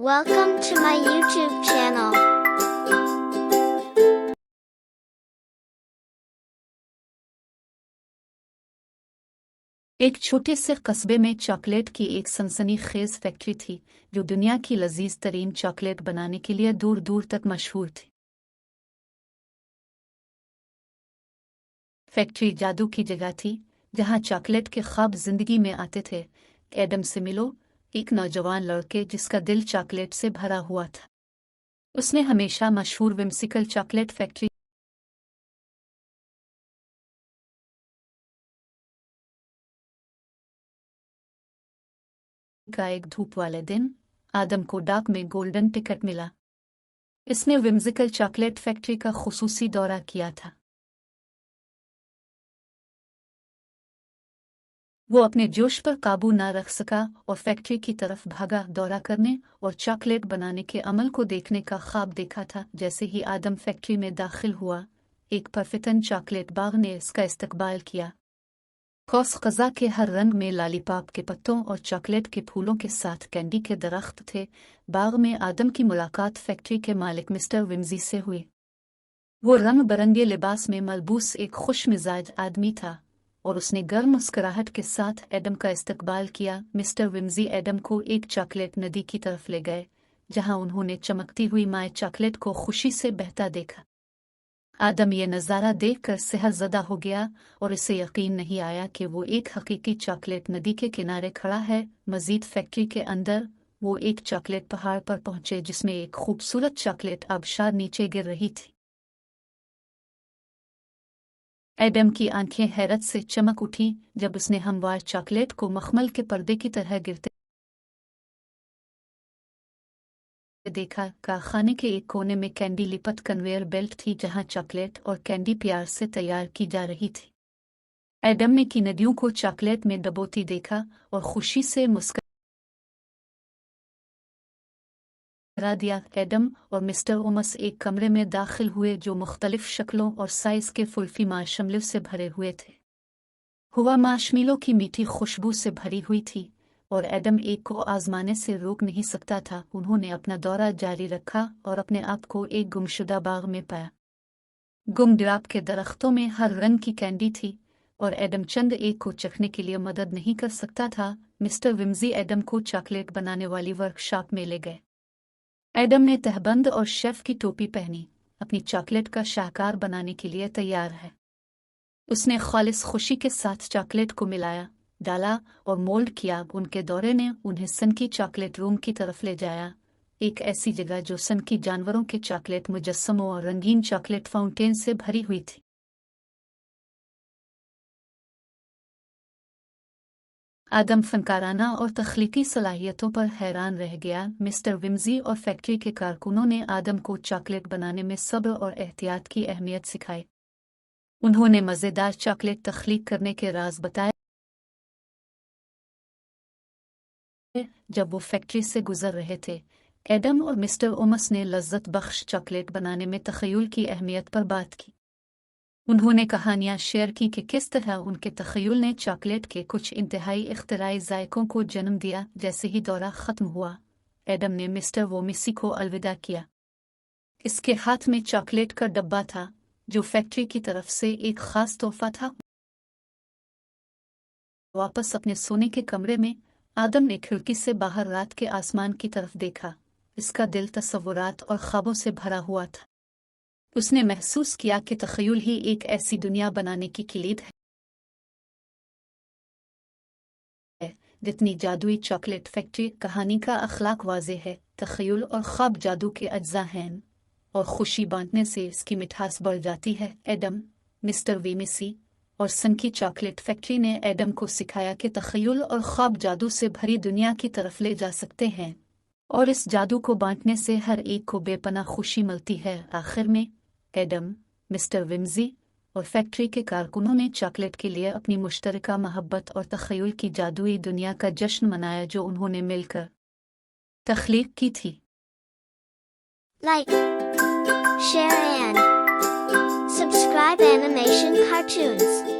Welcome to my YouTube channel. एक छोटे से कस्बे में चॉकलेट की एक सनसनीखेज फैक्ट्री थी जो दुनिया की लजीज तरीन चॉकलेट बनाने के लिए दूर दूर तक मशहूर थी। फैक्ट्री जादू की जगह थी जहां चॉकलेट के ख्वाब जिंदगी में आते थे। एडम से मिलो, एक नौजवान लड़के जिसका दिल चॉकलेट से भरा हुआ था। उसने हमेशा मशहूर विम्सिकल चॉकलेट फैक्ट्री का एक धूप वाले दिन आदम को डाक में गोल्डन टिकट मिला। इसने विम्सिकल चॉकलेट फैक्ट्री का खुसूसी दौरा किया था। वो अपने जोश पर काबू न रख सका और फैक्ट्री की तरफ भागा। दौरा करने और चॉकलेट बनाने के अमल को देखने का ख्वाब देखा था। जैसे ही आदम फैक्ट्री में दाखिल हुआ, एक परफितन चॉकलेट बाग ने इसका इस्तकबाल किया। खौस क़ज़ा के हर रंग में लॉलीपॉप के पत्तों और चॉकलेट के फूलों के साथ कैंडी के दरख्त थे। बाग में आदम की मुलाकात फैक्ट्री के मालिक मिस्टर विम्जी से हुई। वो रंग बिरंगे लिबास में मलबूस एक खुश मिजाज आदमी था और उसने गर्म मुस्कुराहट के साथ एडम का इस्तकबाल किया। मिस्टर विम्जी एडम को एक चॉकलेट नदी की तरफ ले गए, जहां उन्होंने चमकती हुई माए चॉकलेट को खुशी से बहता देखा। आदम ये नज़ारा देखकर सेहरज़दा हो गया और इसे यकीन नहीं आया कि वो एक हकीकी चॉकलेट नदी के किनारे खड़ा है। मज़ीद फैक्ट्री के अंदर वो एक चॉकलेट पहाड़ पर पहुंचे जिसमें एक खूबसूरत चॉकलेट आबशार नीचे गिर रही थी। एडम की आंखें हैरत से चमक उठी जब उसने हमवार चॉकलेट को मखमल के पर्दे की तरह गिरते देखा। कारखाने के एक कोने में कैंडी लिपट कन्वेयर बेल्ट थी जहां चॉकलेट और कैंडी प्यार से तैयार की जा रही थी। एडम ने की नदियों को चॉकलेट में डबोती देखा और खुशी से मुस्कुरा दिया। एडम और मिस्टर ओमस एक कमरे में दाखिल हुए जो मुख्तलिफ शक्लों और साइज के फुल्फी मार्शमेलो से भरे हुए थे। हुआ मार्शमेलो की मीठी खुशबू से भरी हुई थी और एडम एक को आजमाने से रोक नहीं सकता था। उन्होंने अपना दौरा जारी रखा और अपने आप को एक गुमशुदा बाग में पाया। गुलाब के दरख्तों में हर रंग की कैंडी थी और एडम चंद एक को चखने के लिए मदद नहीं कर सकता था। मिस्टर विम्जी एडम को चॉकलेट बनाने वाली वर्कशॉप में ले गए। एडम ने तहबंद और शेफ की टोपी पहनी, अपनी चॉकलेट का शाहकार बनाने के लिए तैयार है। उसने खालिस खुशी के साथ चॉकलेट को मिलाया, डाला और मोल्ड किया। उनके दौरे ने उन्हें सन की चॉकलेट रूम की तरफ ले जाया, एक ऐसी जगह जो सन की जानवरों के चॉकलेट मुजस्समों और रंगीन चॉकलेट फाउंटेन से भरी हुई थी। आदम फनकाराना और तख्लीकी सलाहियतों पर हैरान रह गया। मिस्टर विम्जी और फैक्ट्री के कारकुनों ने आदम को चॉकलेट बनाने में सब्र और एहतियात की अहमियत सिखाई। उन्होंने मज़ेदार चॉकलेट तख्लीक करने के राज बताए। जब वो फैक्ट्री से गुजर रहे थे, एडम और मिस्टर ओमस ने लज्जत बख्श चॉकलेट बनाने में तख़य्युल की अहमियत पर बात की। उन्होंने कहानियां शेयर की कि किस तरह उनके तख़य्युल ने चॉकलेट के कुछ इंतहाई इख्तिराई जायकों को जन्म दिया। जैसे ही दौरा ख़त्म हुआ, एडम ने मिस्टर वोमिसी को अलविदा किया। इसके हाथ में चॉकलेट का डब्बा था जो फैक्ट्री की तरफ से एक ख़ास तोहफा था। वापस अपने सोने के कमरे में आदम ने खिड़की से बाहर रात के आसमान की तरफ देखा। इसका दिल तसव्वुरात और ख्वाबों से भरा हुआ था। उसने महसूस किया कि तख़य्युल ही एक ऐसी दुनिया बनाने की किलीद है जितनी जादुई चॉकलेट फैक्ट्री। कहानी का अखलाक वाज़ेह है, तख़य्युल और ख्वाब जादू के अज्जा हैं और खुशी बांटने से इसकी मिठास बढ़ जाती है। एडम, मिस्टर वेमिसी और सन की चॉकलेट फैक्ट्री ने एडम को सिखाया कि तख़य्युल और ख्वाब जादू से भरी दुनिया की तरफ ले जा सकते हैं और इस जादू को बांटने से हर एक को बेपनाह खुशी मिलती है। आखिर में एडम, मिस्टर विम्जी और फैक्ट्री के कारकुनों ने चॉकलेट के लिए अपनी मुश्तरका मोहब्बत और तख़य्युल की जादुई दुनिया का जश्न मनाया जो उन्होंने मिलकर तख्लीक की थी। Like, share and subscribe Animation Cartoons.